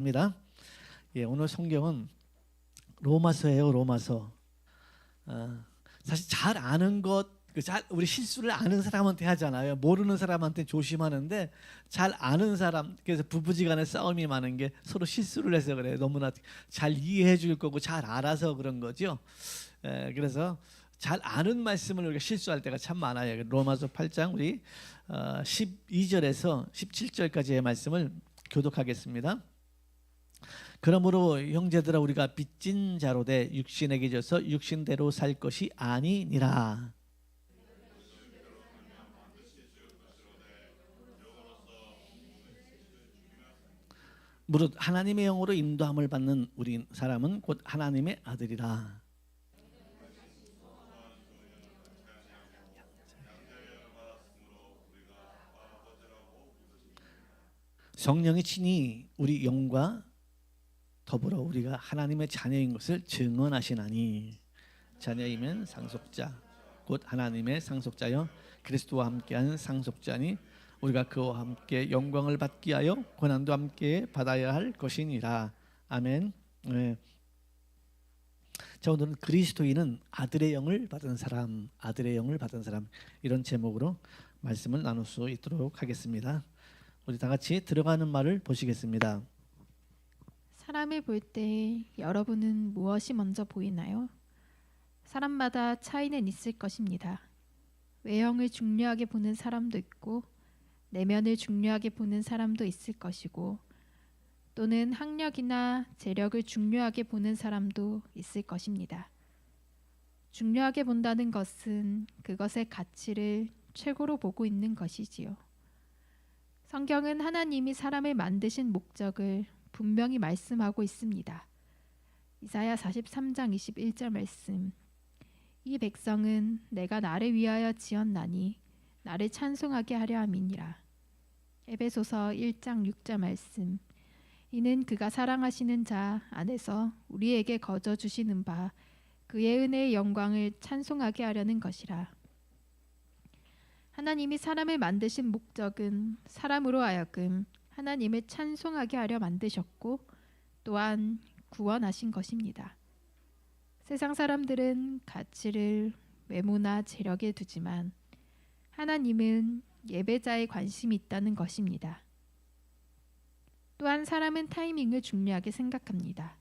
입니다. 오늘 성경은 로마서예요. 로마서. 사실 잘 아는 것, 우리 실수를 아는 사람한테 하잖아요. 모르는 사람한테 조심하는데 잘 아는 사람, 그래서 부부지간에 싸움이 많은 게 서로 실수를 해서 그래요. 너무나 잘 이해해 줄 거고 잘 알아서 그런 거죠. 그래서 잘 아는 말씀을 우리가 실수할 때가 참 많아요. 로마서 8장 우리 12절에서 17절까지의 말씀을 교독하겠습니다. 그러므로 형제들아 우리가 빚진 자로 돼 육신에게 져서 육신대로 살 것이 아니니라. 무릇 하나님의 영으로 인도함을 받는 우리 사람은 곧 하나님의 아들이라. 성령이 친히 우리 영과 더불어 우리가 하나님의 자녀인 것을 증언하시나니, 자녀이면 상속자 곧 하나님의 상속자여 그리스도와 함께한 상속자니 우리가 그와 함께 영광을 받기 하여 고난도 함께 받아야 할 것이니라. 아멘. 네. 자, 오늘은 그리스도인은 아들의 영을 받은 사람, 아들의 영을 받은 사람, 이런 제목으로 말씀을 나눌 수 있도록 하겠습니다. 우리 다 같이 들어가는 말을 보시겠습니다. 사람을 볼 때 여러분은 무엇이 먼저 보이나요? 사람마다 차이는 있을 것입니다. 외형을 중요하게 보는 사람도 있고 내면을 중요하게 보는 사람도 있을 것이고, 또는 학력이나 재력을 중요하게 보는 사람도 있을 것입니다. 중요하게 본다는 것은 그것의 가치를 최고로 보고 있는 것이지요. 성경은 하나님이 사람을 만드신 목적을 분명히 말씀하고 있습니다. 이사야 43장 21절 말씀. 이 백성은 내가 나를 위하여 지었나니 나를 찬송하게 하려 함이니라. 에베소서 1장 6절 말씀. 이는 그가 사랑하시는 자 안에서 우리에게 거저 주시는 바 그의 은혜의 영광을 찬송하게 하려는 것이라. 하나님이 사람을 만드신 목적은 사람으로 하여금 하나님을 찬송하게 하려 만드셨고 또한 구원하신 것입니다. 세상 사람들은 가치를 외모나 재력에 두지만 하나님은 예배자에 관심이 있다는 것입니다. 또한 사람은 타이밍을 중요하게 생각합니다.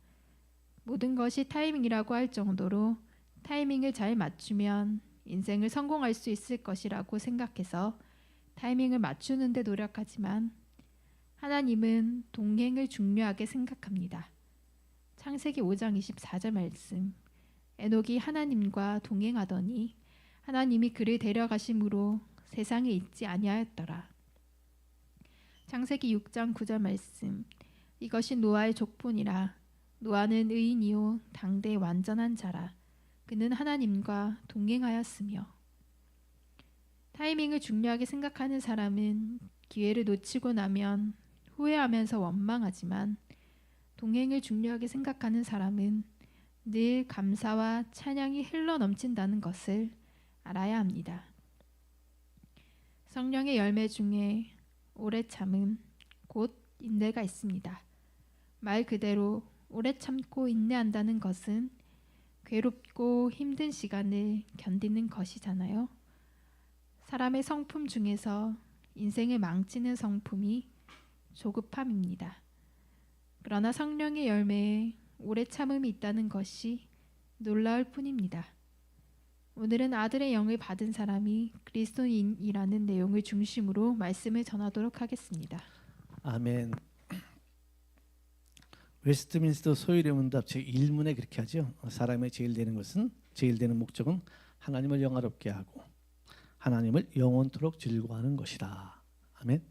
모든 것이 타이밍이라고 할 정도로 타이밍을 잘 맞추면 인생을 성공할 수 있을 것이라고 생각해서 타이밍을 맞추는 데 노력하지만 하나님은 동행을 중요하게 생각합니다. 창세기 5장 24절 말씀. 에녹이 하나님과 동행하더니 하나님이 그를 데려가심으로 세상에 있지 아니하였더라. 창세기 6장 9절 말씀. 이것이 노아의 족본이라. 노아는 의인이요 당대 완전한 자라. 그는 하나님과 동행하였으며. 타이밍을 중요하게 생각하는 사람은 기회를 놓치고 나면 후회하면서 원망하지만, 동행을 중요하게 생각하는 사람은 늘 감사와 찬양이 흘러 넘친다는 것을 알아야 합니다. 성령의 열매 중에 오래 참음 곧 인내가 있습니다. 말 그대로 오래 참고 인내한다는 것은 괴롭고 힘든 시간을 견디는 것이잖아요. 사람의 성품 중에서 인생을 망치는 성품이 조급함입니다. 그러나 성령의 열매에 오래 참음이 있다는 것이 놀라울 뿐입니다. 오늘은 아들의 영을 받은 사람이 그리스도인이라는 내용을 중심으로 말씀을 전하도록 하겠습니다. 아멘. 웨스트민스터 소유리 문답 제1문에 그렇게 하죠. 사람의 제일 되는 것은, 제일 되는 목적은 하나님을 영화롭게 하고 하나님을 영원토록 즐거워하는 것이다. 아멘.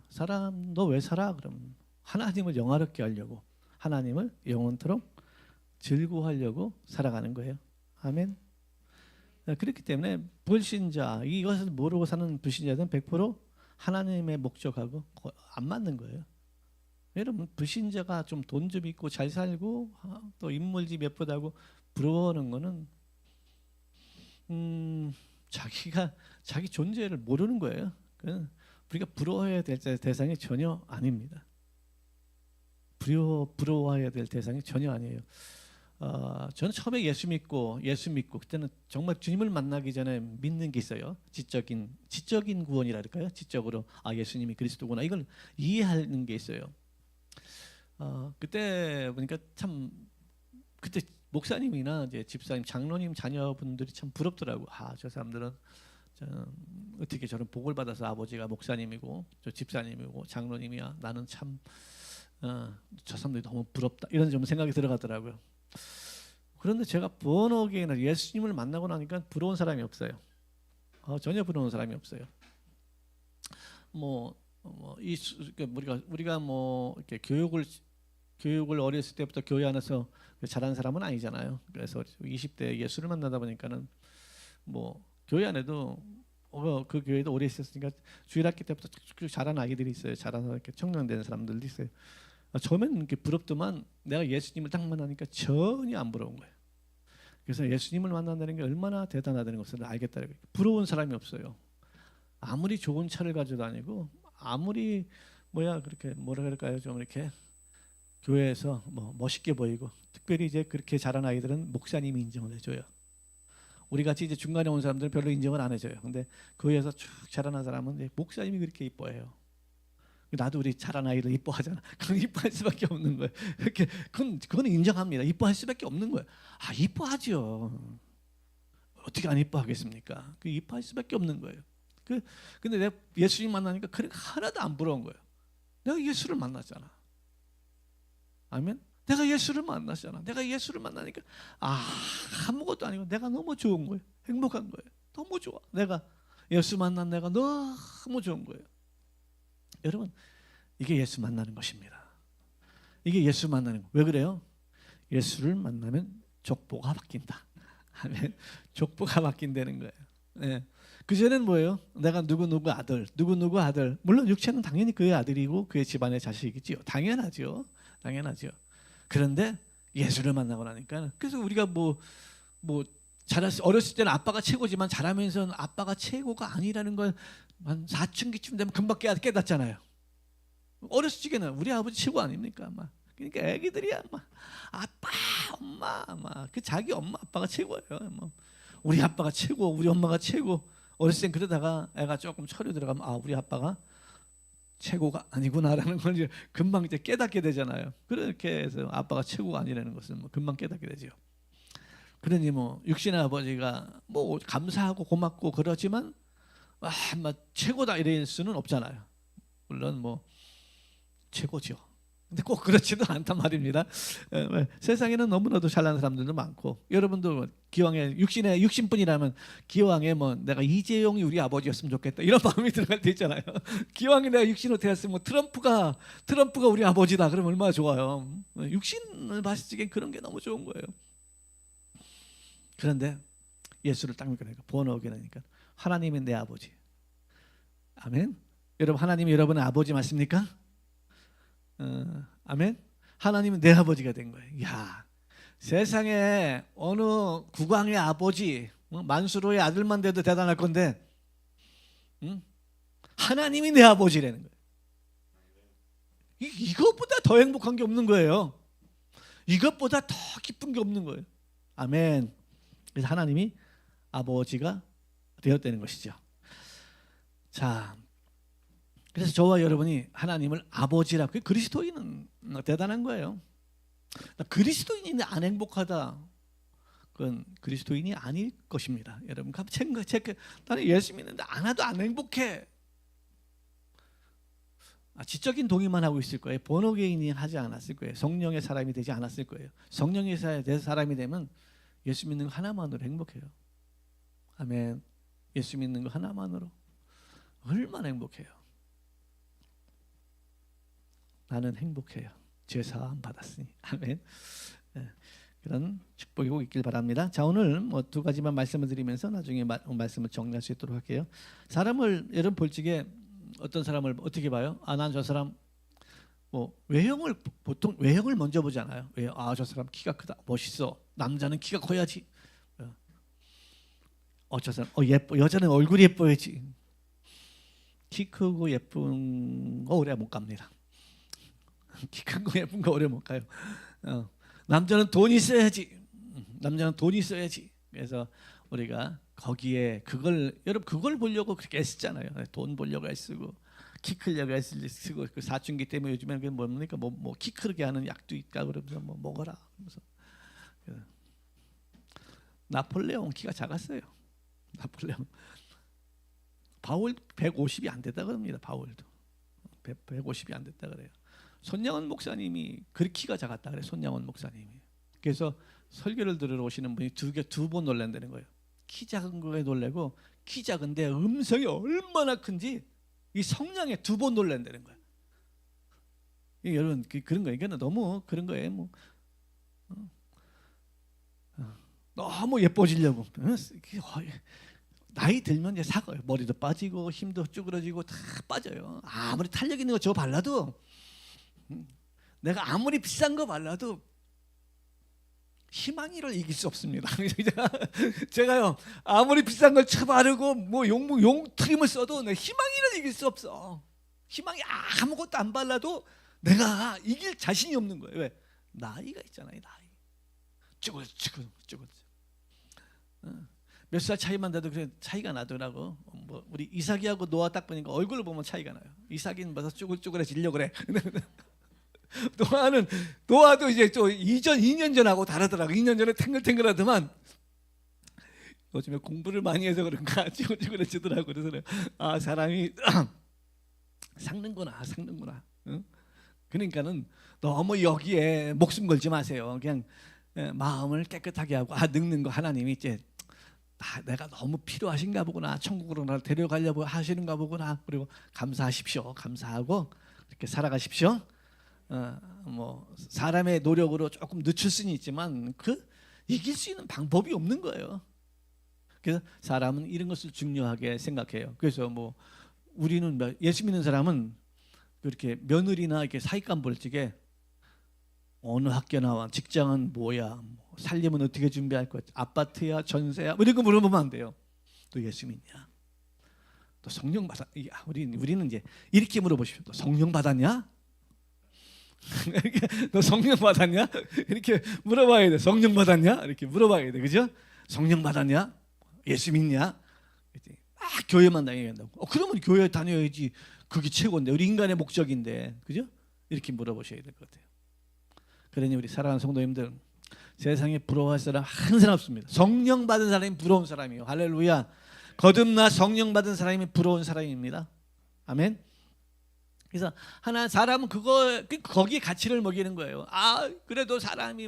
사람 너 왜 살아? 그럼 하나님을 영화롭게 하려고, 하나님을 영원토록 즐거워하려고 살아가는 거예요. 아멘. 그렇기 때문에 불신자, 이것을 모르고 사는 불신자들은 100% 하나님의 목적하고 안 맞는 거예요. 여러분, 불신자가 좀 돈 좀 있고 잘 살고 또 인물집 예쁘다고 부러워하는 거는 자기가 자기 존재를 모르는 거예요. 우리가 부러워해야 될 대상이 전혀 아닙니다. 부러워해야 될 대상이 전혀 아니에요. 저는 처음에 예수 믿고 그때는 정말 주님을 만나기 전에 믿는 게 있어요. 지적인 구원이라 할까요? 지적으로 예수님이 그리스도구나 이걸 이해하는 게 있어요. 그때 보니까 참 그때 목사님이나 이제 집사님, 장로님 자녀분들이 참 부럽더라고. 저 사람들은 어떻게 저런 복을 받아서 아버지가 목사님이고 저 집사님이고 장로님이야. 나는 참 저 사람들이 너무 부럽다. 이런 좀 생각이 들어가더라고요. 그런데 제가 번호기에는 예수님을 만나고 나니까 부러운 사람이 없어요. 전혀 부러운 사람이 없어요. 우리가 뭐 이렇게 교육을 어렸을 때부터 교회 안에서 자란 사람은 아니잖아요. 그래서 20대 예수를 만나다 보니까는 뭐 교회 안에도 그 교회도 오래 있었으니까 주일학기 때부터 자란 아이들이 있어요. 자라서 이렇게 청년된 사람들도 있어요. 처음에는 이렇게 부럽더만 내가 예수님을 딱 만나니까 전혀 안 부러운 거예요. 그래서 예수님을 만난다는 게 얼마나 대단하다는 것을 알겠다는 거예요. 부러운 사람이 없어요. 아무리 좋은 차를 가지고 다니고 아무리 그렇게 뭐라 그럴까요? 좀 이렇게 교회에서 멋있게 보이고 특별히 이제 그렇게 자란 아이들은 목사님이 인정을 해줘요. 우리 같이 이제 중간에 온 사람들은 별로 인정을 안 해줘요. 근데 교회에서 쭉 자라난 사람은 이제 목사님이 그렇게 이뻐해요. 나도 우리 자란 아이를 이뻐하잖아. 그건 이뻐할 수밖에 없는 거예요. 이렇게 그건 인정합니다. 이뻐할 수밖에 없는 거예요. 이뻐하죠. 어떻게 안 이뻐하겠습니까? 그 이뻐할 수밖에 없는 거예요. 근데 내가 예수님 만나니까 하나도 안 부러운 거예요. 내가 예수를 만났잖아. 아멘. 내가 예수를 만났잖아. 내가 예수를 만나니까 아무것도 아니고 내가 너무 좋은 거예요. 행복한 거예요. 너무 좋아. 내가 예수 만난 내가 너무 좋은 거예요. 여러분, 이게 예수 만나는 것입니다. 이게 예수 만나는 거. 왜 그래요? 예수를 만나면 족보가 바뀐다. 아멘. 족보가 바뀐다는 거예요. 네. 그전에는 뭐예요? 내가 누구누구 아들. 물론 육체는 당연히 그의 아들이고 그의 집안의 자식이지요. 당연하죠. 그런데 예수를 만나고 나니까 그래서 우리가 어렸을 때는 아빠가 최고지만 자라면서는 아빠가 최고가 아니라는 걸 한 사춘기쯤 되면 금방 깨닫잖아요. 어렸을 적에는 우리 아버지 최고 아닙니까? 그러니까 애기들이야 아빠, 엄마 그 자기 엄마 아빠가 최고예요. 우리 아빠가 최고, 우리 엄마가 최고. 어렸을 땐 그러다가 애가 조금 철이 들어가면 우리 아빠가 최고가 아니구나라는 걸 이제 금방 이제 깨닫게 되잖아요. 그렇게 해서 아빠가 최고가 아니라는 것을 금방 깨닫게 되죠. 그러니 육신의 아버지가 감사하고 고맙고 그러지만 최고다 이럴 수는 없잖아요. 물론 최고죠. 근데 꼭 그렇지도 않단 말입니다. 세상에는 너무나도 잘난 사람들도 많고 여러분도 기왕에 육신뿐이라면 기왕에 내가 이재용이 우리 아버지였으면 좋겠다 이런 마음이 들어갈 때 있잖아요. 기왕에 내가 육신으로 태어났으면 트럼프가 우리 아버지다 그러면 얼마나 좋아요. 육신을 봤을 적엔 그런 게 너무 좋은 거예요. 그런데 예수를 딱 믿으니까 번호하게 되니까 하나님은 내 아버지. 아멘. 여러분 하나님이 여러분의 아버지 맞습니까? 아멘. 하나님은 내 아버지가 된 거예요. 세상에 어느 국왕의 아버지 만수로의 아들만 돼도 대단할 건데 하나님이 내 아버지라는 거예요. 이것보다 더 행복한 게 없는 거예요. 이것보다 더 기쁜 게 없는 거예요. 아멘. 그래서 하나님이 아버지가 되었다는 것이죠. 자, 그래서 저와 여러분이 하나님을 아버지라고, 그리스도인은 대단한 거예요. 그리스도인이 안 행복하다, 그건 그리스도인이 아닐 것입니다. 여러분 체크. 나는 예수 믿는데 안 해도 안 행복해. 지적인 동의만 하고 있을 거예요. 번호개인이 하지 않았을 거예요. 성령의 사람이 되지 않았을 거예요. 성령의 사람이 되면 예수 믿는 거 하나만으로 행복해요. 아멘. 예수 믿는 거 하나만으로 얼마나 행복해요. 나는 행복해요. 죄 사함 받았으니. 아멘. 그런 축복이 꼭 있길 바랍니다. 자, 오늘 두 가지만 말씀을 드리면서 나중에 말씀을 정리할 수 있도록 할게요. 사람을 여러분 볼 적에 어떤 사람을 어떻게 봐요? 난 저 사람 보통 외형을 먼저 보잖아요. 저 사람 키가 크다, 멋있어. 남자는 키가 커야지. 저 사람 예뻐. 여자는 얼굴이 예뻐야지. 키 크고 예쁜 거 오래 못 갑니다. 키 큰 거 예쁜 거 오래 못 가요. 남자는 돈이 있어야지. 남자는 돈이 있어야지. 그래서 우리가 거기에 여러분 그걸 보려고 그렇게 애쓰잖아요. 돈 보려고 애쓰고 키 크려고 애쓰고 그 사춘기 때문에 요즘에는 그게 뭡니까? 뭐 키 크게 하는 약도 있다 그러면서 뭐 먹어라. 그래서 나폴레옹 키가 작았어요. 나폴레옹. 바울 150이 안 됐다 그럽니다. 바울도 150이 안 됐다 그래요. 손양원 목사님이 그 키가 작았다 그래. 손양원 목사님이. 그래서 설교를 들으러 오시는 분이 두 번 놀란다는 거예요. 키 작은 거에 놀래고 키 작은데 음성이 얼마나 큰지 이 성량에 두 번 놀란다는 거예요. 여러분 그런 거 이거는 너무 그런 거예요. 뭐 너무 예뻐지려고 나이 들면 이제 사고요. 머리도 빠지고 힘도 쭈그러지고 다 빠져요. 아무리 탄력 있는 거 저거 발라도 내가 아무리 비싼 거 발라도 희망이를 이길 수 없습니다. 제가요 아무리 비싼 걸 쳐바르고 뭐 용 트림을 써도 내 희망이를 이길 수 없어. 희망이 아무것도 안 발라도 내가 이길 자신이 없는 거예요. 왜? 나이가 있잖아요. 나이. 쭈글쭈글. 몇 살 차이만 나도 그래 차이가 나더라고. 뭐 우리 이삭이하고 노아 딱 보니까 얼굴을 보면 차이가 나요. 이삭이는 벌써 쭈글쭈글해지려고 그래. 노아도 이제 또 2년 전하고 다르더라고. 2년 전에 탱글탱글하더만 요즘에 공부를 많이 해서 그런가 쭈글쭈글해지더라고. 그래서 사람이 삭는구나. 응? 그러니까는 너무 여기에 목숨 걸지 마세요. 그냥 마음을 깨끗하게 하고 늙는 거 하나님이 이제 내가 너무 필요하신가 보구나. 천국으로 나를 데려가려고 하시는가 보구나. 그리고 감사하십시오. 감사하고 이렇게 살아가십시오. 뭐 사람의 노력으로 조금 늦출 수는 있지만 이길 수 있는 방법이 없는 거예요. 그래서 사람은 이런 것을 중요하게 생각해요. 그래서 뭐 우리는 예수 믿는 사람은 이렇게 며느리나 이렇게 사익감 볼 적에 어느 학교 나와, 직장은 뭐야, 뭐 살림은 어떻게 준비할 거야, 아파트야, 전세야, 뭐 이런 거 물어보면 안 돼요. 또 예수 믿냐? 또 성령 받았? 우리는 이제 이렇게 물어보십시오. 또 성령 받았냐? 너 성령 받았냐? 이렇게 물어봐야 돼. 성령 받았냐? 이렇게 물어봐야 돼. 그죠? 성령 받았냐? 예수 믿냐? 막 교회만 다녀야 한다고. 그러면 교회 다녀야지. 그게 최고인데. 우리 인간의 목적인데. 그죠? 이렇게 물어보셔야 될 것 같아요. 그러니 우리 사랑하는 성도님들, 세상에 부러워할 사람 한 사람 없습니다. 성령 받은 사람이 부러운 사람이에요. 할렐루야. 거듭나 성령 받은 사람이 부러운 사람입니다. 아멘. 그래서 사람은 거기에 가치를 먹이는 거예요. 그래도 사람이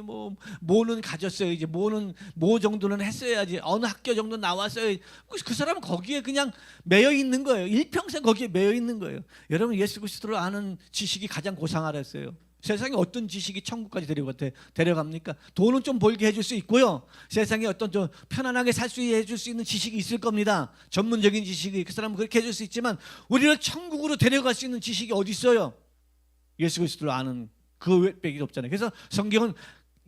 뭐는 가졌어요. 이제 뭐 정도는 했어야지. 어느 학교 정도 나왔어요. 그 사람은 거기에 그냥 매여 있는 거예요. 일평생 거기에 매여 있는 거예요. 여러분 예수 그리스도를 아는 지식이 가장 고상하라 했어요. 세상에 어떤 지식이 천국까지 데려갑니까? 돈은 좀 벌게 해줄 수 있고요. 세상에 어떤 좀 편안하게 살 수 해줄 수 있는 지식이 있을 겁니다. 전문적인 지식이 그 사람은 그렇게 해줄 수 있지만 우리를 천국으로 데려갈 수 있는 지식이 어디 있어요? 예수 그리스도를 아는 그 외밖에 없잖아요. 그래서 성경은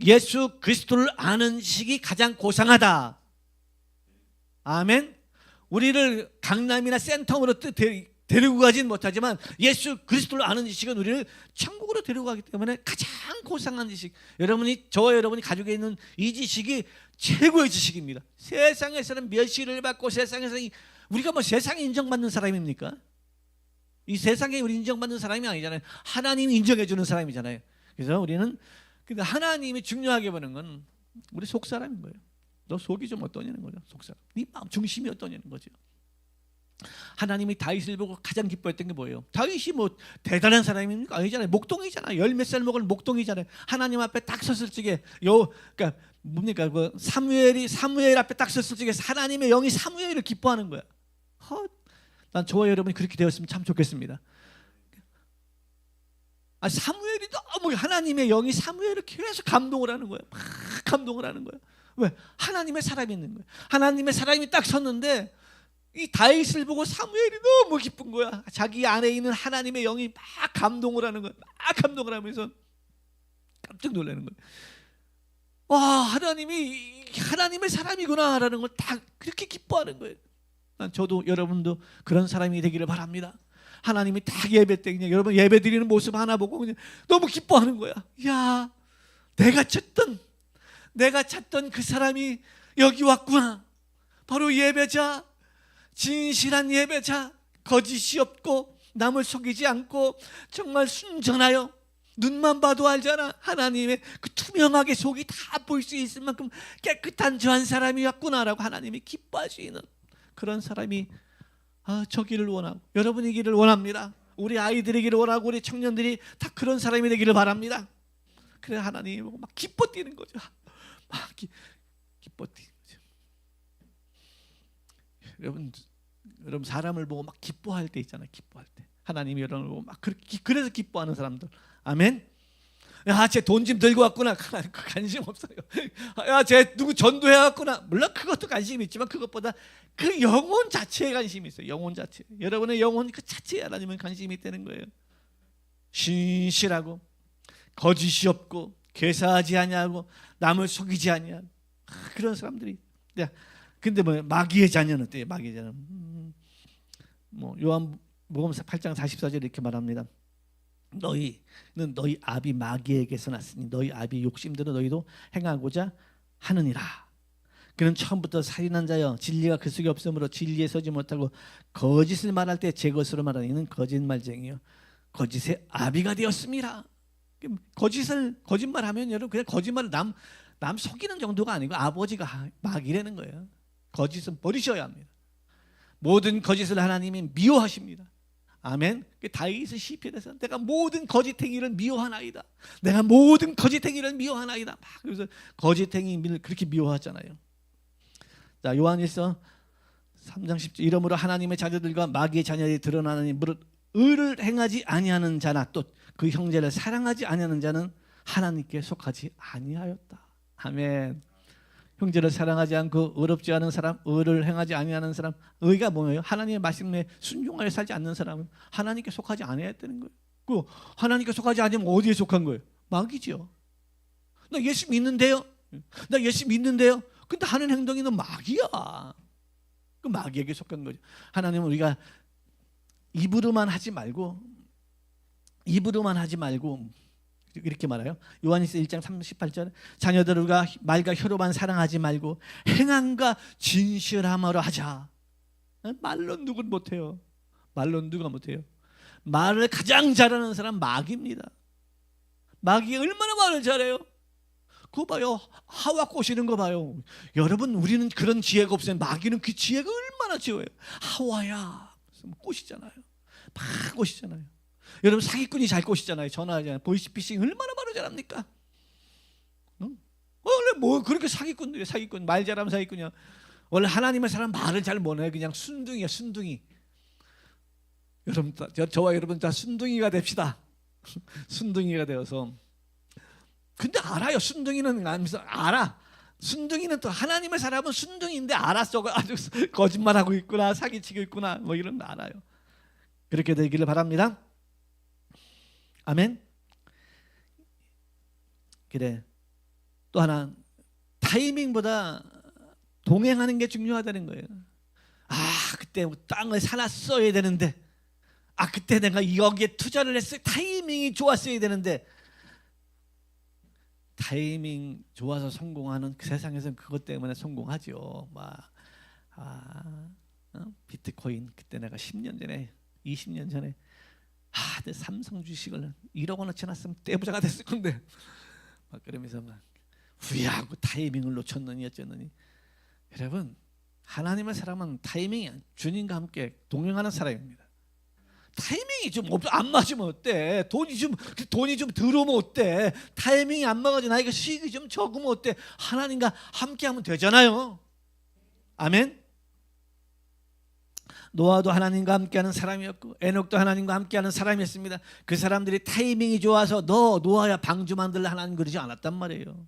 예수 그리스도를 아는 지식이 가장 고상하다. 아멘. 우리를 강남이나 센텀으로 데리고 가진 못하지만 예수 그리스도를 아는 지식은 우리를 천국으로 데려가기 때문에 가장 고상한 지식. 저와 여러분이 가지고 있는 이 지식이 최고의 지식입니다. 세상에서는 멸시를 받고 세상에서 우리가 뭐 세상에 인정받는 사람입니까? 이 세상에 우리 인정받는 사람이 아니잖아요. 하나님이 인정해 주는 사람이잖아요. 그래서 우리는 하나님이 중요하게 보는 건 우리 속 사람인 거예요. 너 속이 좀 어떠냐는 거죠. 속 사람. 네 마음 중심이 어떠냐는 거죠. 하나님이 다윗을 보고 가장 기뻐했던 게 뭐예요? 다윗이 뭐 대단한 사람입니까? 아니잖아요. 목동이잖아요. 10몇 살 먹은 목동이잖아요. 하나님 앞에 딱 섰을 적에 그러니까 뭡니까? 사무엘 앞에 딱 섰을 적에 하나님의 영이 사무엘을 기뻐하는 거야. 난 저와 여러분이 그렇게 되었으면 참 좋겠습니다. 사무엘이 너무 하나님의 영이 사무엘을 계속 감동을 하는 거야. 막 감동을 하는 거야. 왜? 하나님의 사람이 있는 거야. 하나님의 사람이 딱 섰는데 이 다윗을 보고 사무엘이 너무 기쁜 거야. 자기 안에 있는 하나님의 영이 막 감동을 하는 거야. 막 감동을 하면서 깜짝 놀라는 거야. 와, 하나님이 하나님의 사람이구나라는 걸 다 그렇게 기뻐하는 거예요. 저도 여러분도 그런 사람이 되기를 바랍니다. 하나님이 딱 예배 때 그냥 여러분 예배 드리는 모습 하나 보고 그냥 너무 기뻐하는 거야. 야, 내가 찾던 그 사람이 여기 왔구나. 바로 예배자, 진실한 예배자, 거짓이 없고 남을 속이지 않고 정말 순전하여 눈만 봐도 알잖아. 하나님의 그 투명하게 속이 다 보일 수 있을 만큼 깨끗한 저 한 사람이 왔구나라고 하나님이 기뻐하시는 그런 사람이 저기를 원하고 여러분이기를 원합니다. 우리 아이들이기를 원하고 우리 청년들이 다 그런 사람이 되기를 바랍니다. 그래 하나님이 보고 막 기뻐 뛰는 거죠. 막 기뻐 뛰는 거죠. 여러분 사람을 보고 막 기뻐할 때 있잖아요. 기뻐할 때 하나님이 여러분을 보고 막 그래서 기뻐하는 사람들. 아멘. 야, 쟤 돈 좀 들고 왔구나. 관심 없어요. 야, 쟤 누구 전도해 왔구나. 물론 그것도 관심이 있지만 그것보다 그 영혼 자체에 관심이 있어요. 영혼 자체. 여러분의 영혼 그 자체에 하나님은 관심이 있다는 거예요. 신실하고 거짓이 없고 괴사하지 아니하고 남을 속이지 아니하고 그런 사람들이. 근데 뭐 마귀의 자녀는 어때요? 마귀의 자녀는 뭐 요한복음 8장 44절 이렇게 말합니다. 너희는 너희 아비 마귀에게서 났으니 너희 아비 욕심대로 너희도 행하고자 하느니라. 그는 처음부터 살인한 자여 진리가 그 속에 없으므로 진리에 서지 못하고 거짓을 말할 때 제 것으로 말하는 이는 거짓말쟁이요 거짓의 아비가 되었습니다. 거짓말하면 여러분 그냥 거짓말을 남 속이는 정도가 아니고 아버지가 마귀라는 거예요. 거짓은 버리셔야 합니다. 모든 거짓을 하나님이 미워하십니다. 아멘. 다윗의 시편에서 내가 모든 거짓행위를 미워하나이다. 내가 모든 거짓행위를 미워하나이다. 막 그래서 거짓행위를 그렇게 미워하잖아요. 자, 요한일서 3장 10절 이러므로 하나님의 자녀들과 마귀의 자녀들이 드러나느니 무릇 의를 행하지 아니하는 자나 또 그 형제를 사랑하지 아니하는 자는 하나님께 속하지 아니하였다. 아멘. 형제를 사랑하지 않고 의롭지 않은 사람, 의를 행하지 아니하는 사람, 의가 뭐예요? 하나님의 말씀에 순종하여 살지 않는 사람은 하나님께 속하지 아니하였다는 거예요. 그 하나님께 속하지 않으면 어디에 속한 거예요? 마귀죠. 나 예수 믿는데요. 나 예수 믿는데요. 근데 하는 행동이 너 마귀야. 그 마귀에게 속한 거죠. 하나님은 우리가 입으로만 하지 말고 이렇게 말해요. 요한일서 1장 38절 자녀들과 말과 혀로만 사랑하지 말고 행함과 진실함으로 하자. 말로 누군 못해요. 말로 누가 못해요. 말을 가장 잘하는 사람 마귀입니다. 마귀 얼마나 말을 잘해요. 그거 봐요. 하와 꼬시는 거 봐요. 여러분 우리는 그런 지혜가 없어요. 마귀는 그 지혜가 얼마나 지혜예요. 하와야 꼬시잖아요. 막 꼬시잖아요. 여러분 사기꾼이 잘 꼬시잖아요. 전화하잖아요. 보이스피싱 얼마나 말을 잘합니까? 원래 뭐 그렇게 사기꾼들이 사기꾼 말 잘하면 사기꾼이야. 원래 하나님의 사람 말을 잘 못해. 그냥 순둥이야 순둥이. 여러분 저와 여러분 다 순둥이가 됩시다. 순둥이가 되어서. 근데 알아요. 순둥이는 알아. 순둥이는 또 하나님의 사람은 순둥이인데 알았어. 아주 거짓말하고 있구나. 사기치고 있구나. 뭐 이런 거 알아요. 그렇게 되기를 바랍니다. 아멘. 그래. 또 하나 타이밍보다 동행하는 게 중요하다는 거예요. 그때 땅을 사놨어야 되는데 그때 내가 여기에 투자를 했어요. 타이밍이 좋았어야 되는데 타이밍 좋아서 성공하는 그 세상에서는 그것 때문에 성공하죠. 비트코인 그때 내가 10년 전에 20년 전에 내 삼성 주식을 1억 원어치 놨으면 떼부자가 됐을 건데 막 그러면서 막 후회하고 타이밍을 놓쳤느니 어쩌느니. 여러분 하나님의 사람은 타이밍이 주님과 함께 동행하는 사람입니다. 타이밍이 좀 안 맞으면 어때? 돈이 좀 들어오면 어때? 타이밍이 안 맞아서 나에게 수익이 좀 적으면 어때? 하나님과 함께하면 되잖아요. 아멘. 노아도 하나님과 함께하는 사람이었고 에녹도 하나님과 함께하는 사람이었습니다. 그 사람들이 타이밍이 좋아서 너 노아야 방주 만들라 하나님 그러지 않았단 말이에요.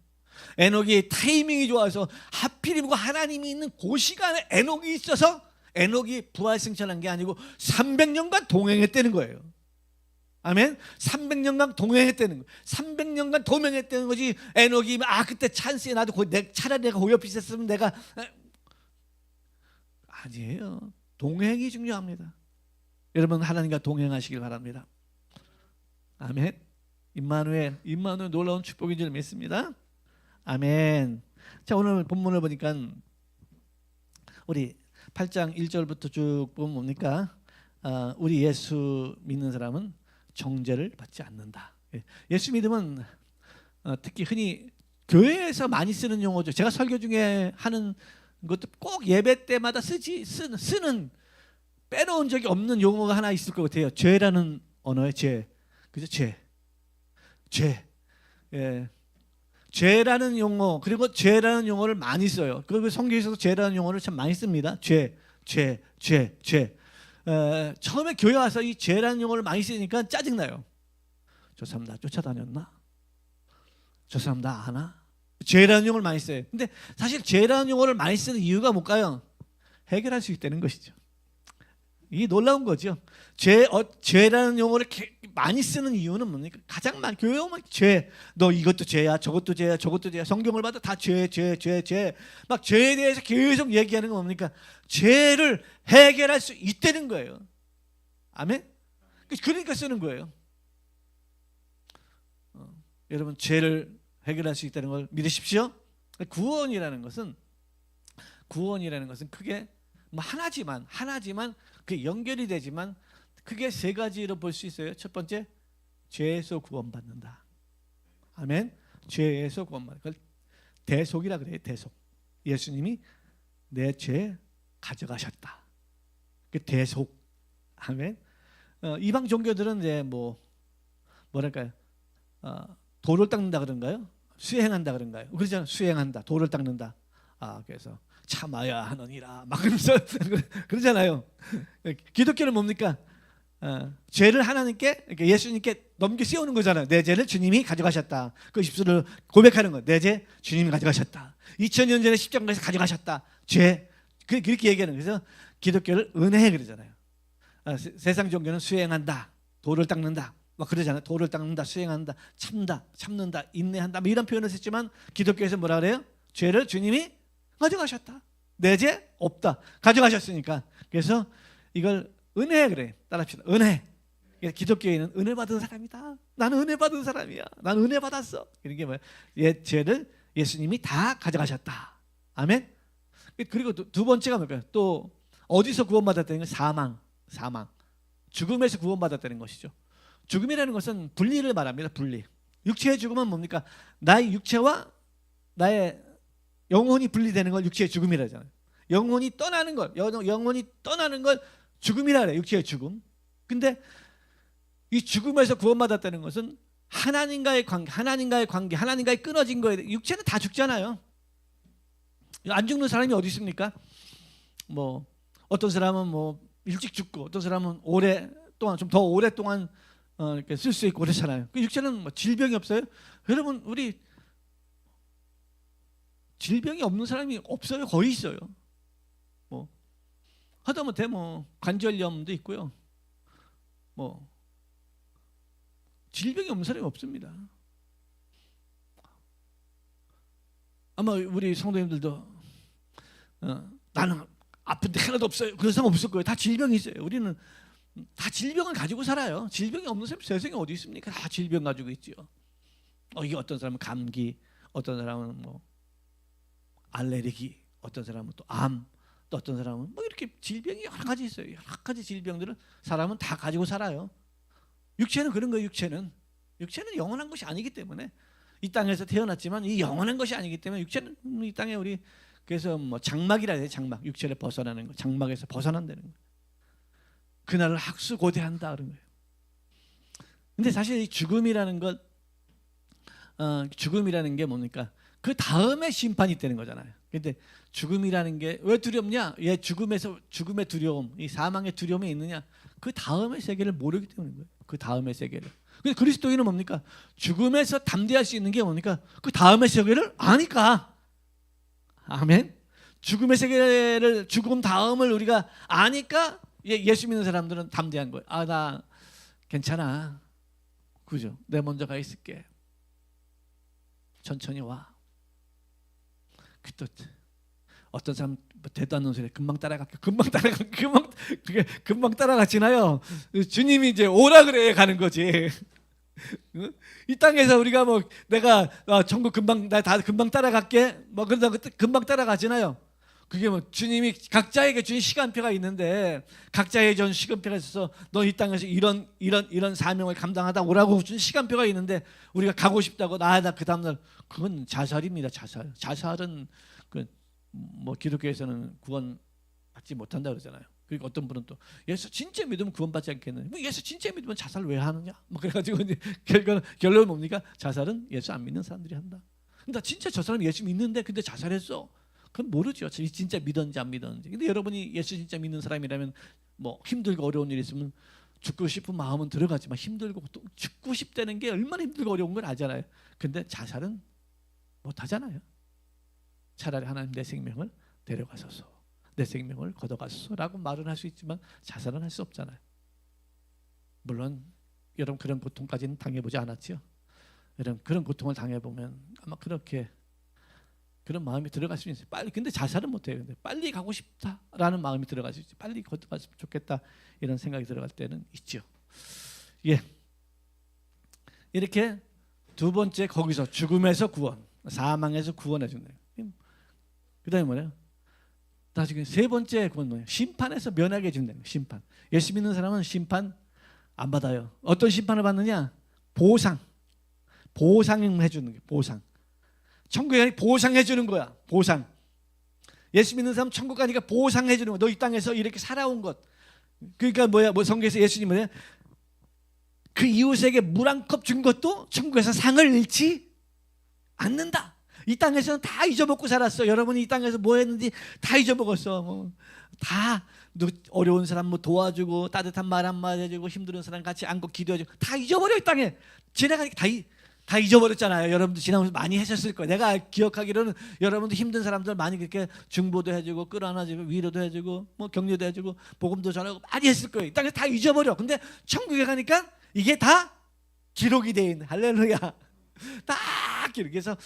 에녹이 타이밍이 좋아서 하필이면 하나님이 있는 그 시간에 에녹이 있어서 에녹이 부활승천한 게 아니고 300년간 동행했다는 거예요. 아멘. 300년간 동행했다는 거예요. 300년간 동행했다는 거지. 에녹이 그때 찬스에 나도 차라리 내가 고엽 있었으면 내가 아니에요. 동행이 중요합니다. 여러분 하나님과 동행하시길 바랍니다. 아멘. 임마누엘 놀라운 축복인 줄 믿습니다. 아멘. 자, 오늘 본문을 보니까 우리 8장 1절부터 쭉 보면 뭡니까? 우리 예수 믿는 사람은 정죄를 받지 않는다. 예수 믿음은 특히 흔히 교회에서 많이 쓰는 용어죠. 제가 설교 중에 하는 것도 꼭 예배 때마다 쓰는 빼놓은 적이 없는 용어가 하나 있을 것 같아요. 죄라는 언어의 죄. 그죠? 죄. 예. 죄라는 용어, 그리고 죄라는 용어를 많이 써요. 그리고 성경에서도 죄라는 용어를 참 많이 씁니다. 죄. 처음에 교회 와서 이 죄라는 용어를 많이 쓰니까 짜증나요. 저 사람 나 쫓아다녔나? 저 사람 나 아나? 죄라는 용어를 많이 써요. 근데 사실 죄라는 용어를 많이 쓰는 이유가 뭘까요? 해결할 수 있다는 것이죠. 이게 놀라운 거죠. 죄라는 용어를 많이 쓰는 이유는 뭡니까? 가장 많이 교회 오면 죄, 너 이것도 죄야, 저것도 죄야, 저것도 죄야. 성경을 봐도 다 죄. 막 죄에 대해서 계속 얘기하는 건 뭡니까? 죄를 해결할 수 있다는 거예요. 아멘? 그러니까 쓰는 거예요. 여러분 죄를 해결할 수 있다는 걸 믿으십시오. 구원이라는 것은 크게 뭐 하나지만 그게 연결이 되지만 크게 세 가지로 볼 수 있어요. 첫 번째, 죄에서 구원받는다. 아멘. 죄에서 구원받는 걸 대속이라 그래요. 대속. 예수님이 내 죄 가져가셨다. 그 대속. 아멘. 이방 종교들은 이제 뭐랄까요? 돌을 닦는다 그런가요? 수행한다 그런가요? 그러잖아요. 수행한다. 돌을 닦는다. 그래서 참아야 하느니라 막 그러면서 그러잖아요. 기독교는 뭡니까? 죄를 하나님께, 예수님께 넘겨 씌우는 거잖아요. 내 죄를 주님이 가져가셨다. 그 입술을 고백하는 거예요. 내 죄 주님이 가져가셨다. 2000년 전에 십자가에서 가져가셨다. 죄. 그렇게 얘기하는 거예요. 그래서 기독교를 은혜 그러잖아요. 세상 종교는 수행한다. 돌을 닦는다. 막 그러잖아요. 돌을 닦는다, 수행한다, 참는다, 인내한다. 뭐 이런 표현을 썼지만 기독교에서 뭐라 그래요? 죄를 주님이 가져가셨다. 내 죄 없다. 가져가셨으니까. 그래서 이걸 은혜 그래. 따라합시다. 은혜. 기독교인은 은혜 받은 사람이다. 나는 은혜 받은 사람이야. 나는 은혜 받았어. 이런 게 뭐야? 죄를 예수님이 다 가져가셨다. 아멘. 그리고 두 번째가 뭘까요? 또 어디서 구원받았다는 건 사망. 죽음에서 구원받았다는 것이죠. 죽음이라는 것은 분리를 말합니다. 분리. 육체의 죽음은 뭡니까? 나의 육체와 나의 영혼이 분리되는 걸 육체의 죽음이라 하잖아요. 영혼이 떠나는 걸 죽음이라 그래요. 육체의 죽음. 근데 이 죽음에서 구원받았다는 것은 하나님과의 관계, 하나님과의 끊어진 거에 육체는 다 죽잖아요. 안 죽는 사람이 어디 있습니까? 뭐 어떤 사람은 뭐 일찍 죽고 어떤 사람은 오랫동안 좀 더 오랫동안 이렇게 쓸 수 있고 그렇잖아요. 그 육체는 뭐 질병이 없어요? 여러분 우리 질병이 없는 사람이 없어요. 거의 있어요. 뭐 하다못해 뭐 관절염도 있고요. 뭐 질병이 없는 사람이 없습니다. 아마 우리 성도님들도 나는 아픈데 하나도 없어요. 그런 사람 없을 거예요. 다 질병이 있어요. 우리는 다 질병을 가지고 살아요. 질병이 없는 사람이 세상에 어디 있습니까? 다 질병 가지고 있죠. 이게 어떤 사람은 감기, 어떤 사람은 뭐 알레르기, 어떤 사람은 또 암, 또 어떤 사람은 뭐 이렇게 질병이 여러 가지 있어요. 여러 가지 질병들을 사람은 다 가지고 살아요. 육체는 그런 거예요. 육체는 영원한 것이 아니기 때문에 이 땅에서 태어났지만 이 영원한 것이 아니기 때문에 육체는 이 땅에 우리 그래서 뭐 장막이라 해요. 장막. 육체를 벗어나는 거. 장막에서 벗어난다는 거예요. 그날을 학수고대한다 그런 거예요. 근데 사실 이 죽음이라는 게 뭡니까? 그 다음에 심판이 있다는 거잖아요. 근데 죽음이라는 게 왜 두렵냐? 죽음의 두려움, 이 사망의 두려움이 있느냐? 그 다음의 세계를 모르기 때문인 거예요. 그 다음의 세계를. 근데 그리스도인은 뭡니까? 죽음에서 담대할 수 있는 게 뭡니까? 그 다음의 세계를 아니까. 아멘. 죽음의 세계를 죽음 다음을 우리가 아니까 예수 믿는 사람들은 담대한 거예요. 나 괜찮아. 그죠? 내 먼저 가 있을게. 천천히 와. 또 어떤 사람 뭐 대도 않는 소리 금방 따라갈게. 금방 따라가지나요? 주님이 이제 오라 그래 가는 거지. 이 땅에서 우리가 뭐 내가 천국 금방 나 다 금방 따라갈게 뭐 그러다 금방 따라가지나요? 그게 뭐 주님이 각자에게 주신 시간표가 있는데 각자에게 준 시간표가 있어서 너 이 땅에서 이런 사명을 감당하다 오라고 준 시간표가 있는데 우리가 가고 싶다고 나다 그 다음날 그건 자살입니다. 자살은 그 뭐 기독교에서는 구원 받지 못한다 그러잖아요. 그리고 어떤 분은 또 예수 진짜 믿으면 구원받지 않겠느냐. 뭐 예수 진짜 믿으면 자살 왜 하느냐. 뭐 그래가지고 이제 결론은 뭡니까? 자살은 예수 안 믿는 사람들이 한다. 나 진짜 저 사람 예수 믿는데 근데 자살했어. 그건 모르죠. 진짜 믿었는지 안 믿었는지. 근데 여러분이 예수 진짜 믿는 사람이라면 뭐 힘들고 어려운 일이 있으면 죽고 싶은 마음은 들어가지만 힘들고 또 죽고 싶다는 게 얼마나 힘들고 어려운 걸 알잖아요. 근데 자살은 못 하잖아요. 차라리 하나님 내 생명을 데려가소서, 내 생명을 걷어가소서라고 말은 할 수 있지만 자살은 할 수 없잖아요. 물론 여러분 그런 고통까지는 당해보지 않았죠. 여러분 그런 고통을 당해보면 아마 그렇게 그런 마음이 들어갈 수 있어요. 빨리 근데 자살은 못해요. 근데 빨리 가고 싶다라는 마음이 들어갈 수 있지. 빨리 걷어갔으면 좋겠다 이런 생각이 들어갈 때는 있죠. 예, 이렇게 두 번째 거기서 죽음에서 구원, 사망에서 구원해 준다. 그다음에 뭐래요? 나중에 세 번째 구원 뭐예요? 심판에서 면하게 해준다. 심판. 예수 믿는 사람은 심판 안 받아요. 어떤 심판을 받느냐? 보상해 주는 게 보상. 천국에 보상해 주는 거야. 보상. 예수 믿는 사람 천국 가니까 보상해 주는 거야. 너 이 땅에서 이렇게 살아온 것. 그러니까 뭐야? 뭐 성경에서 예수님은 그 이웃에게 물 한 컵 준 것도 천국에서 상을 잃지 않는다. 이 땅에서는 다 잊어먹고 살았어. 여러분이 이 땅에서 뭐 했는지 다 잊어먹었어. 뭐 다 어려운 사람 뭐 도와주고 따뜻한 말 한마디 해주고 힘든 사람 같이 안고 기도해주고 다 잊어버려. 이 땅에 지나가니까 다 잊어버렸잖아요. 여러분도 지나면서 많이 하셨을 거예요. 내가 기억하기로는 여러분도 힘든 사람들 많이 그렇게 중보도 해주고 끌어안아주고 위로도 해주고 뭐 격려도 해주고 복음도 전하고 많이 했을 거예요. 이 땅에서 다 잊어버려. 근데 천국에 가니까 이게 다 기록이 돼 있는. 할렐루야. 딱 그래서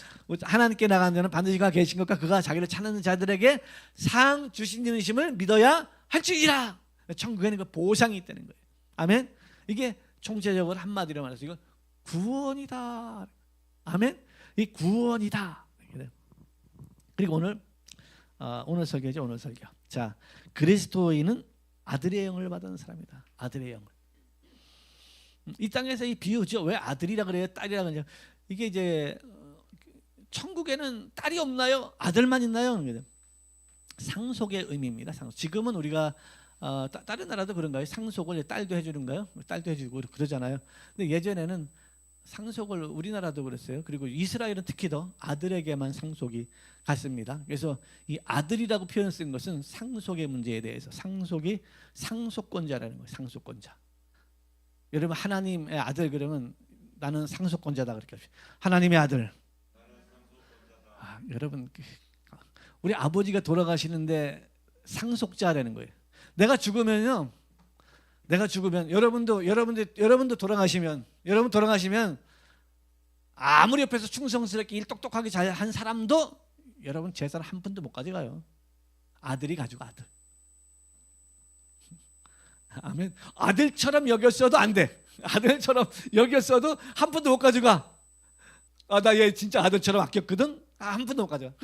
하나님께 나가는 자는 반드시 가 계신 것과 그가 자기를 찾는 자들에게 상 주시는 믿어야 할지니라. 천국에는 그 보상이 있다는 거예요. 아멘. 이게 총체적으로 한마디로 말해서 이거 구원이다. 아멘. 이 구원이다. 그리고 오늘 설교죠. 오늘 설교. 자, 그리스도인은 아들의 영을 받은 사람이다. 아들의 영을. 이 땅에서 이 비유죠. 왜 아들이라 그래요? 딸이라 그래요? 이게 이제 천국에는 딸이 없나요? 아들만 있나요? 상속의 의미입니다. 지금은 우리가 다른 나라도 그런가요? 상속을 딸도 해주는가요? 딸도 해주고 그러잖아요. 근데 예전에는 상속을 우리나라도 그랬어요. 그리고 이스라엘은 특히 더 아들에게만 상속이 갔습니다. 그래서 이 아들이라고 표현 쓴 것은 상속의 문제에 대해서 상속이 상속권자라는 거예요. 상속권자. 여러분 하나님의 아들 그러면 나는 상속권자다 그렇게 합시다. 하나님의 아들. 여러분 우리 아버지가 돌아가시는데 상속자라는 거예요. 내가 죽으면 여러분도 돌아가시면 아무리 옆에서 충성스럽게 일 똑똑하게 잘 한 사람도 여러분 재산 한 푼도 못 가져가요. 아들이 가지고 아들. 아멘. 아들처럼 여겼어도 안 돼. 아들처럼 여겼어도 한 푼도 못 가져가. 나 얘 진짜 아들처럼 아꼈거든. 한 푼도 못 가져가.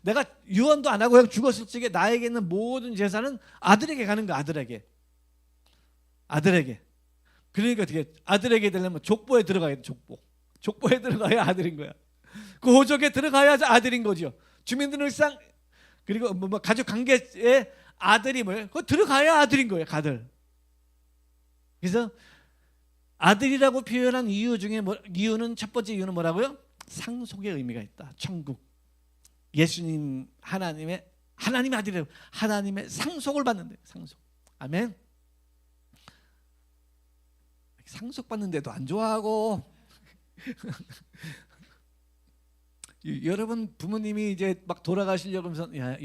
내가 유언도 안 하고 그냥 죽었을 적에 나에게 있는 모든 재산은 아들에게 가는 거야. 아들에게. 그러니까 어떻게 아들에게 되려면 족보에 들어가야 돼. 족보에 들어가야 아들인 거야. 그 호적에 들어가야 아들인 거죠. 주민등록상 그리고 뭐 가족 관계에 아들이 뭐예요? 그거 들어가야 아들인 거예요. 아들. 그래서 아들이라고 표현한 이유는 첫 번째 이유는 뭐라고요? 상속의 의미가 있다. 천국. 예수님 하나님의 아들이라고 하나님의 상속을 받는데 상속. 아멘. 상속받는데도 안 좋아하고 여러분 부모님이 이제 막 돌아가시려고 하면서 야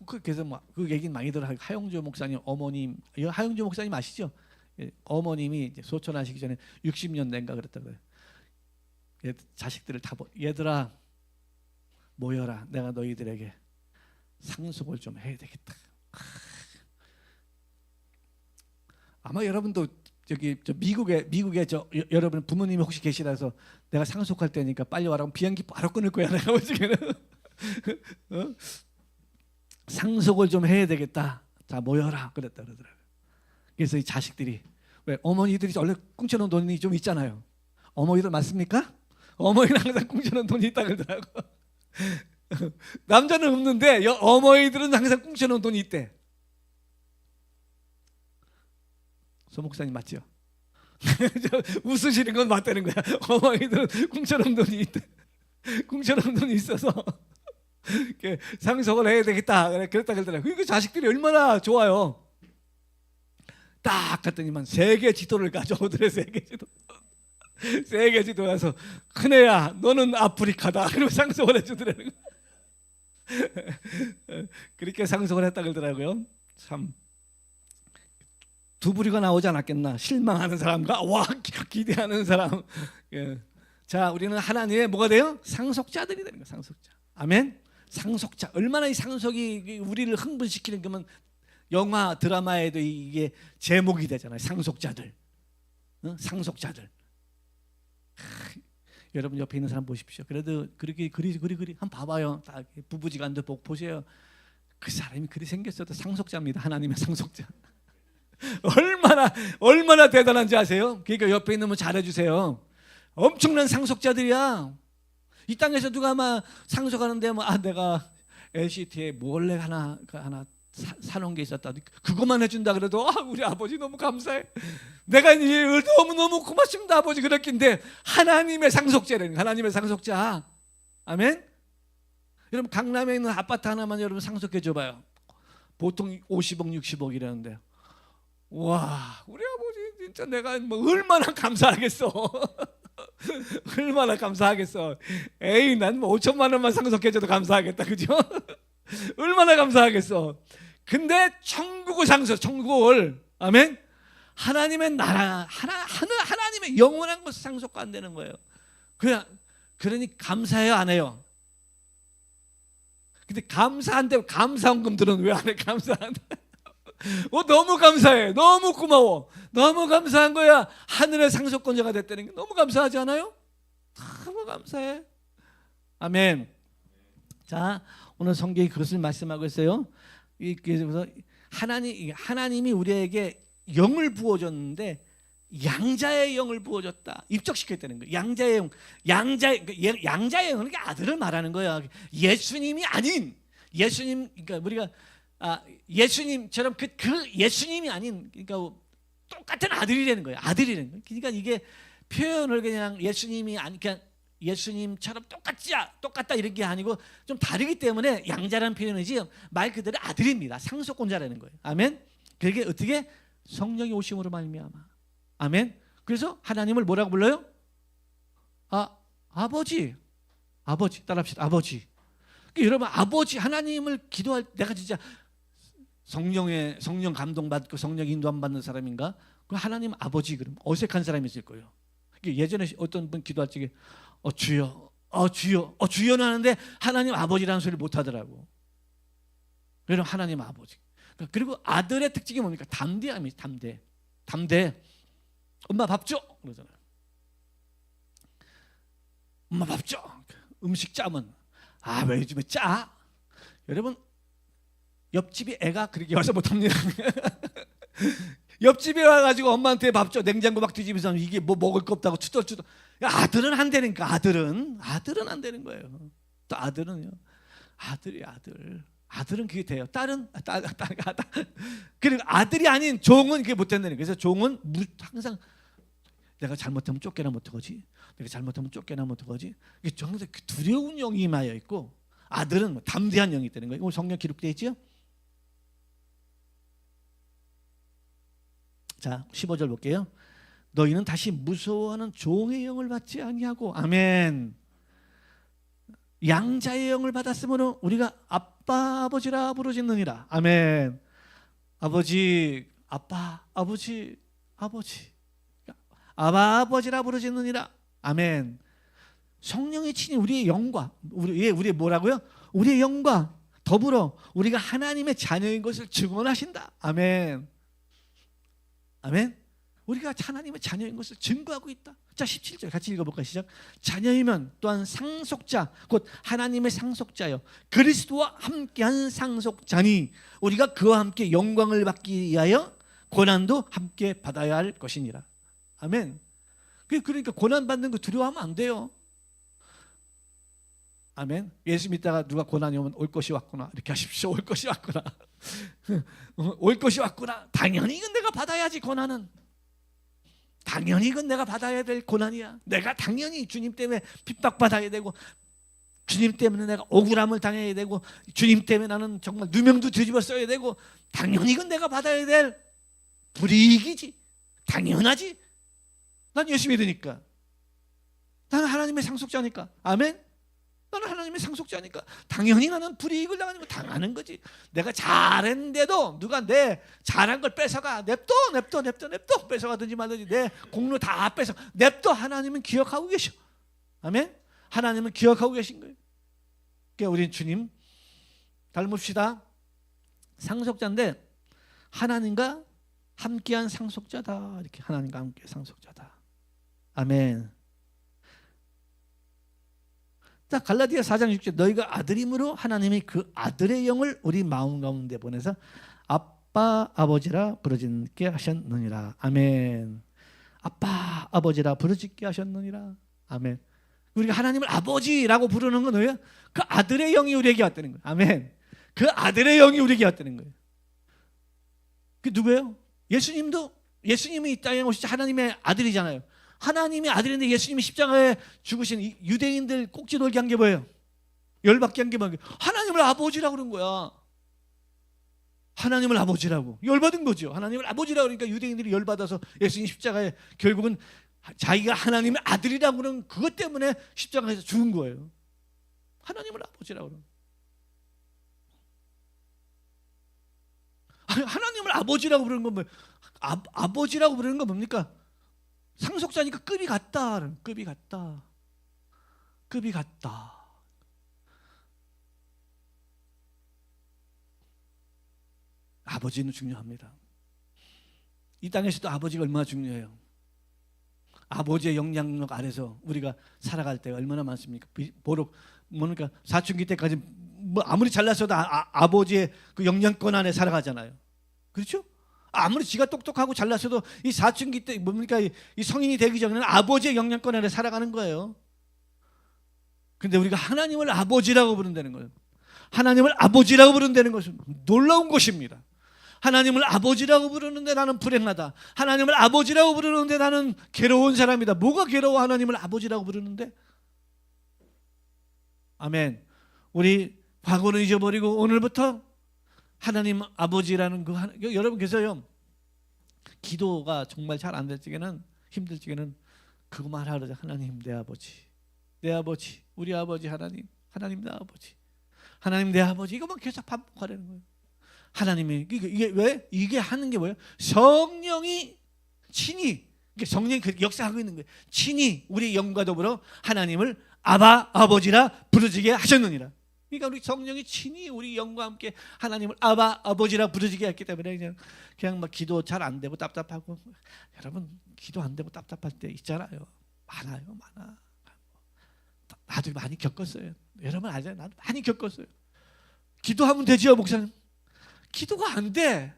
그래서 막 그 얘기는 많이 들어. 하용조 목사님 어머님, 하용조 목사님 아시죠? 어머님이 이제 소천하시기 전에 60년 된가 그랬다고요. 자식들을 다 얘들아 모여라. 내가 너희들에게 상속을 좀 해야 되겠다. 아마 여러분도 미국에 여러분 부모님이 혹시 계시라서 내가 상속할 때니까 빨리 와라고 비행기 바로 끊을 거야. 내가 보기에는 상속을 좀 해야 되겠다. 자, 모여라 그랬다 그러더라고요. 그래서 이 자식들이, 왜 어머니들이 원래 꿍쳐놓은 돈이 좀 있잖아요. 어머니들 맞습니까? 어머니는 항상 꿍쳐놓은 돈이 있다 그러더라고. 남자는 없는데 어머니들은 항상 꿍쳐놓은 돈이 있대. 소 목사님 맞죠? 웃으시는 건 맞다는 거야. 어머니들은 꿍쳐놓은 돈이 있대. 꿍쳐놓은 돈이 있어서 상속을 해야 되겠다. 그랬다 그러더라고. 그 자식들이 얼마나 좋아요. 딱 갔더니만 세계 지도를 가져오더래. 세계 지도. 세계 지도 가서 큰애야 너는 아프리카다. 그리고 상속을 해주더라는 거야. 그렇게 상속을 했다 그러더라고요. 참 두 부류가 나오지 않았겠나. 실망하는 사람과 와 기대하는 사람. 예. 자, 우리는 하나님의 뭐가 돼요? 상속자들이 되는 거예요. 상속자. 아멘. 상속자. 얼마나 이 상속이 우리를 흥분시키는 거면 영화 드라마에도 이게 제목이 되잖아요. 상속자들. 상속자들. 여러분 옆에 있는 사람 보십시오. 그래도 그렇게 그리 한번 봐봐요. 다 부부지간도 보세요. 그 사람이 그리 생겼어도 상속자입니다. 하나님의 상속자. 얼마나 대단한지 아세요? 그러니까 옆에 있는 분 잘해주세요. 엄청난 상속자들이야. 이 땅에서 누가 막 상속하는데 내가 LCT에 몰래 하나 사놓은 게 있었다. 그것만 해준다 그래도 우리 아버지 너무 감사해. 내가 너무 고맙습니다 아버지. 그랬긴데 하나님의 상속자라는, 하나님의 상속자. 아멘. 여러분 강남에 있는 아파트 하나만 여러분 상속해 줘봐요. 보통 50억 60억이라는데 와 우리 아버지 진짜 내가 뭐 얼마나 감사하겠어. 얼마나 감사하겠어. 에이 난 뭐 5천만 원만 상속해줘도 감사하겠다. 그죠? 얼마나 감사하겠어. 근데 천국을 천국을 아멘. 하나님의 나라 하나님의 영원한 것을 상속가 안 되는 거예요. 그러니 감사해요 안 해요? 근데 감사한데 감사원금들은 왜 안 해? 감사한데 너무 감사해. 너무 고마워. 너무 감사한 거야. 하늘의 상속권자가 됐다는 게 너무 감사하지 않아요? 너무 감사해. 아멘. 자, 오늘 성경이 그것을 말씀하고 있어요. 그래서 하나님이 우리에게 영을 부어줬는데 양자의 영을 부어줬다. 입적시켰다는 거예요. 양자의 영. 양자의 영은 아들을 말하는 거야. 예수님이 아닌 예수님. 그러니까 우리가 예수님처럼 그 예수님이 아닌, 그러니까 똑같은 아들이라는 거예요. 아들이라는 거예요. 그러니까 이게 표현을 그냥 예수님이 아니 그냥 예수님처럼 똑같다 이런 게 아니고 좀 다르기 때문에 양자라는 표현이지 말 그대로 아들입니다. 상속권자라는 거예요. 아멘. 그게 어떻게 성령이 오심으로 말미암아. 아멘. 그래서 하나님을 뭐라고 불러요? 아버지. 따라합시다. 아버지. 그러니까 여러분 아버지 하나님을 기도할 내가 진짜 성령 감동 받고 성령 인도함 받는 사람인가? 그 하나님 아버지 그럼 어색한 사람이 있을 거예요. 예전에 어떤 분 기도할 적에 주여, 주여는 하는데 하나님 아버지라는 소리를 못 하더라고. 그럼 하나님 아버지. 그리고 아들의 특징이 뭡니까? 담대함이 담대. 엄마 밥 줘. 그러잖아요. 엄마 밥 줘. 음식 짜면 왜 요즘에 짜? 여러분 옆집이 애가 그렇게 와서 못합니다. 옆집에 와가지고 엄마한테 밥 줘. 냉장고 막 뒤집어서 이게 뭐 먹을 거 없다고 투덜투덜. 아들은 안 되니까 아들은 안 되는 거예요. 또 아들은요. 아들은 그게 돼요. 딸은 그리고 아들이 아닌 종은 그게 못 된다는 거예요. 그래서 종은 항상 내가 잘못하면 쫓겨나면 어떡하지? 내가 잘못하면 쫓겨나면 어떡하지? 이게 항상 두려운 영이 임하여 있고 아들은 담대한 영이 있다는 거예요. 오늘 성경 기록되어 있죠? 자, 15절 볼게요. 너희는 다시 무서워하는 종의 영을 받지 아니하고 아멘. 양자의 영을 받았으므로 우리가 아빠 아버지라 부르짖느니라. 아멘. 아버지, 아빠, 아버지, 아버지라 부르짖느니라. 아멘. 성령의 친히 우리의 영과 우리의 뭐라고요? 우리의 영과 더불어 우리가 하나님의 자녀인 것을 증언하신다. 아멘. 아멘. 우리가 하나님의 자녀인 것을 증거하고 있다. 자, 17절 같이 읽어볼까요? 시작. 자녀이면 또한 상속자 곧 하나님의 상속자여 그리스도와 함께한 상속자니 우리가 그와 함께 영광을 받기 위하여 고난도 함께 받아야 할 것이니라. 아멘. 그러니까 고난 받는 거 두려워하면 안 돼요. 아멘. 예수 믿다가 누가 고난이 오면 올 것이 왔구나 이렇게 하십시오. 올 것이 왔구나. 올 것이 왔구나. 당연히 이건 내가 받아야지. 고난은 당연히 이건 내가 받아야 될 고난이야. 내가 당연히 주님 때문에 핍박받아야 되고 주님 때문에 내가 억울함을 당해야 되고 주님 때문에 나는 정말 누명도 뒤집어 써야 되고 당연히 이건 내가 받아야 될 불이익이지. 당연하지. 난 예수 믿으니까. 나는 하나님의 상속자니까. 아멘. 나는 하나님의 상속자니까 당연히 나는 불이익을 당하는 거 당하는 거지. 내가 잘했는데도 누가 내 잘한 걸 뺏어가. 냅둬 뺏어가든지 말든지 내 공로 다 뺏어 냅둬. 하나님은 기억하고 계셔. 아멘. 하나님은 기억하고 계신 거예요. 그러니까 우리 주님 닮읍시다. 상속자인데 하나님과 함께한 상속자다. 이렇게 하나님과 함께 상속자다. 아멘. 자, 갈라디아 4장 6절 너희가 아들임으로 하나님이 그 아들의 영을 우리 마음 가운데 보내서 아빠 아버지라 부르짖게 하셨느니라. 아멘. 아빠 아버지라 부르짖게 하셨느니라. 아멘. 우리가 하나님을 아버지라고 부르는 건 뭐예요? 그 아들의 영이 우리에게 왔다는 거예요. 아멘. 그 아들의 영이 우리에게 왔다는 거예요. 그 누구예요? 예수님이 이 땅에 오시지 하나님의 아들이잖아요. 하나님의 아들인데 예수님이 십자가에 죽으신 이 유대인들 꼭지 돌게 한 게 뭐예요? 열받게 한 게 뭐예요? 하나님을 아버지라고 그런 거야. 하나님을 아버지라고 열받은 거죠. 하나님을 아버지라고 그러니까 유대인들이 열받아서 예수님 십자가에 결국은 자기가 하나님의 아들이라고 그러는 그것 때문에 십자가에서 죽은 거예요. 하나님을 아버지라고 그러는 거예요. 하나님을 아버지라고 부르는 건 뭐예요? 아버지라고 부르는 건 뭡니까? 상속자니까 급이 같다. 급이 같다. 급이 같다. 아버지는 중요합니다. 이 땅에서도 아버지가 얼마나 중요해요. 아버지의 영향력 아래서 우리가 살아갈 때가 얼마나 많습니까? 보록 뭡니까? 사춘기 때까지 뭐 아무리 잘났어도 아버지의 그 영향권 안에 살아가잖아요. 그렇죠? 아무리 지가 똑똑하고 잘났어도 이 사춘기 때 뭡니까? 이 성인이 되기 전에는 아버지의 영향권 안에 살아가는 거예요. 그런데 우리가 하나님을 아버지라고 부른다는 거예요. 하나님을 아버지라고 부른다는 것은 놀라운 것입니다. 하나님을 아버지라고 부르는데 나는 불행하다. 하나님을 아버지라고 부르는데 나는 괴로운 사람이다. 뭐가 괴로워? 하나님을 아버지라고 부르는데? 아멘. 우리 과거는 잊어버리고 오늘부터 하나님 아버지라는 여러분 계세요. 기도가 정말 잘 안 될 적에는 힘들 적에는 그것만 하자. 하나님 내 아버지, 내 아버지, 우리 아버지 하나님, 하나님 내 아버지, 하나님 내 아버지 이것만 계속 반복하려는 거예요. 하나님이 이게 왜 이게 하는 게 뭐예요? 성령이 친히 성령이 역사하고 있는 거예요. 친히 우리 영과 더불어 하나님을 아바 아버지라 부르짖게 하셨느니라. 그러니까 우리 성령이 친히 우리 영과 함께 하나님을 아바 아버지라 부르짖게 했기 때문에 그냥 막 기도 잘 안 되고 답답하고 여러분 기도 안 되고 답답할 때 있잖아요. 많아. 나도 많이 겪었어요. 여러분 알잖아요. 나도 많이 겪었어요. 기도하면 되지요, 목사님. 기도가 안 돼.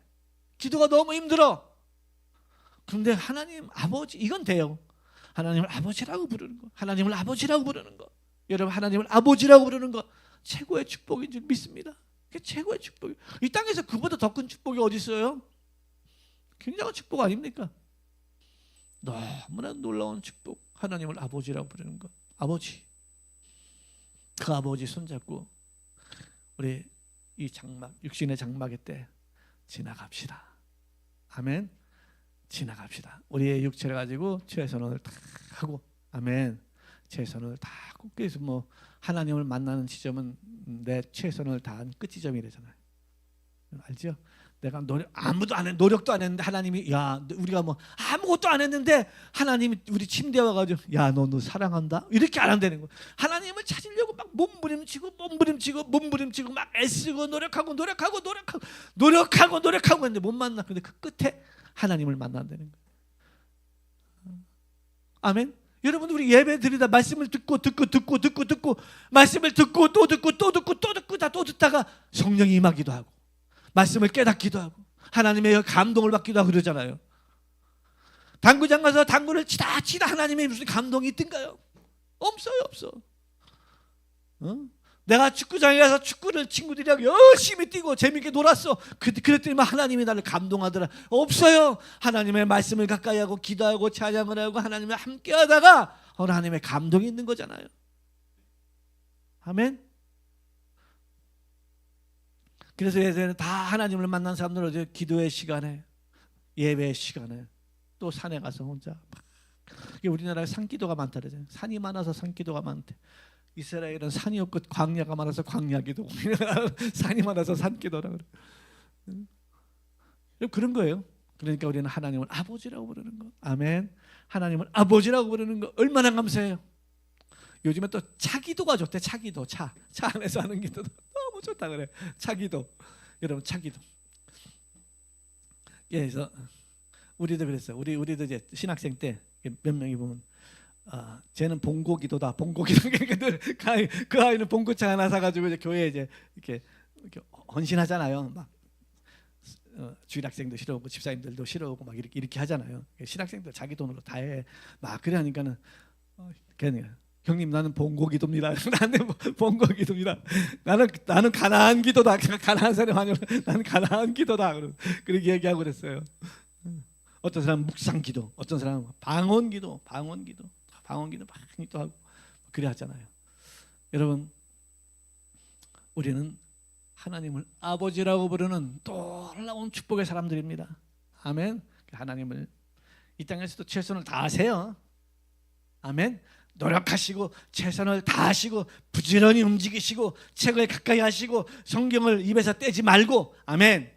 기도가 너무 힘들어. 그런데 하나님 아버지 이건 돼요. 하나님을 아버지라고 부르는 거. 하나님을 아버지라고 부르는 거. 여러분 하나님을 아버지라고 부르는 거 최고의 축복인 줄 믿습니다. 그게 최고의 축복이에요. 이 땅에서 그보다 더 큰 축복이 어디 있어요? 굉장한 축복 아닙니까? 너무나 놀라운 축복. 하나님을 아버지라고 부르는 거. 아버지. 그 아버지 손잡고 우리 이 장막, 육신의 장막의 때 지나갑시다. 아멘. 지나갑시다. 우리의 육체를 가지고 최선을 다 하고, 아멘. 최선을 다 하고. 그래서 뭐 하나님을 만나는 지점은 내 최선을 다한 끝 지점이래잖아요. 알죠? 내가 아무도 안 했, 노력도 안 했는데 하나님이 우리가 뭐 아무것도 안 했는데 하나님이 우리 침대에 와가지고 너 사랑한다 이렇게 안 한다는 거. 하나님을 찾으려고 막 몸부림치고 막 애쓰고 노력하고 했는데 못 만나. 근데 그 끝에 하나님을 만난다는 거예요. 아멘. 여러분, 우리 예배 드리다 말씀을 듣고 말씀을 듣고 또 듣다가 성령이 임하기도 하고 말씀을 깨닫기도 하고 하나님의 감동을 받기도 하고 그러잖아요. 당구장 가서 당구를 치다 하나님의 무슨 감동이 있던가요? 없어. 내가 축구장에 가서 축구를 친구들이랑 열심히 뛰고 재밌게 놀았어. 그랬더니 하나님이 나를 감동하더라. 없어요. 하나님의 말씀을 가까이 하고 기도하고 찬양을 하고 하나님과 함께 하다가 하나님의 감동이 있는 거잖아요. 아멘. 그래서 예전에는 다 하나님을 만난 사람들은 기도의 시간에 예배의 시간에 또 산에 가서 혼자 우리나라에 산기도가 많다 그러잖아요. 산이 많아서 산기도가 많대. 이스라엘은 산이 없고 광야가 많아서 광야기도. 산이 많아서 산기도라 그래. 그런 거예요. 그러니까 우리는 하나님을 아버지라고 부르는 거. 아멘. 하나님을 아버지라고 부르는 거 얼마나 감사해요. 요즘에 또 차기도가 좋대. 차기도. 차 안에서 하는 기도도 너무 좋다 그래. 차기도. 여러분, 차기도. 그래서 우리도 그랬어요. 우리도 이제 신학생 때 몇 명이 보면 쟤는 봉고기도다. 봉고기도. 그 아이는 봉고차 하나 사가지고 이제 교회에 이제 이렇게 헌신하잖아요. 막 주일학생도 싫어오고 집사님들도 싫어오고 막 이렇게 하잖아요. 신학생들 자기 돈으로 다 해. 막 그래 하니까는 그냥 형님 나는 봉고기도입니다. 나는 봉고기도입니다. 나는 가나안 기도다. 가나안 사람 아니라 나는 가나안 기도다. 그렇게 얘기하고 그랬어요. 어떤 사람은 묵상기도, 어떤 사람은 방언기도 많이 또 하고 그래 하잖아요. 여러분, 우리는 하나님을 아버지라고 부르는 놀라운 축복의 사람들입니다. 아멘. 하나님을 이 땅에서도 최선을 다하세요. 아멘. 노력하시고 최선을 다하시고 부지런히 움직이시고 책을 가까이 하시고 성경을 입에서 떼지 말고 아멘.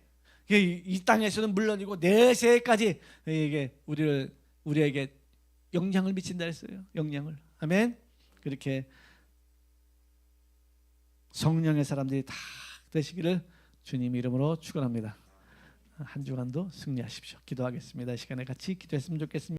이 땅에서는 물론이고 내세까지 이게 우리에게 영향을 미친다 했어요. 영향을. 아멘. 그렇게 성령의 사람들이 다 되시기를 주님 이름으로 축원합니다. 한 주간도 승리하십시오. 기도하겠습니다. 이 시간에 같이 기도했으면 좋겠습니다.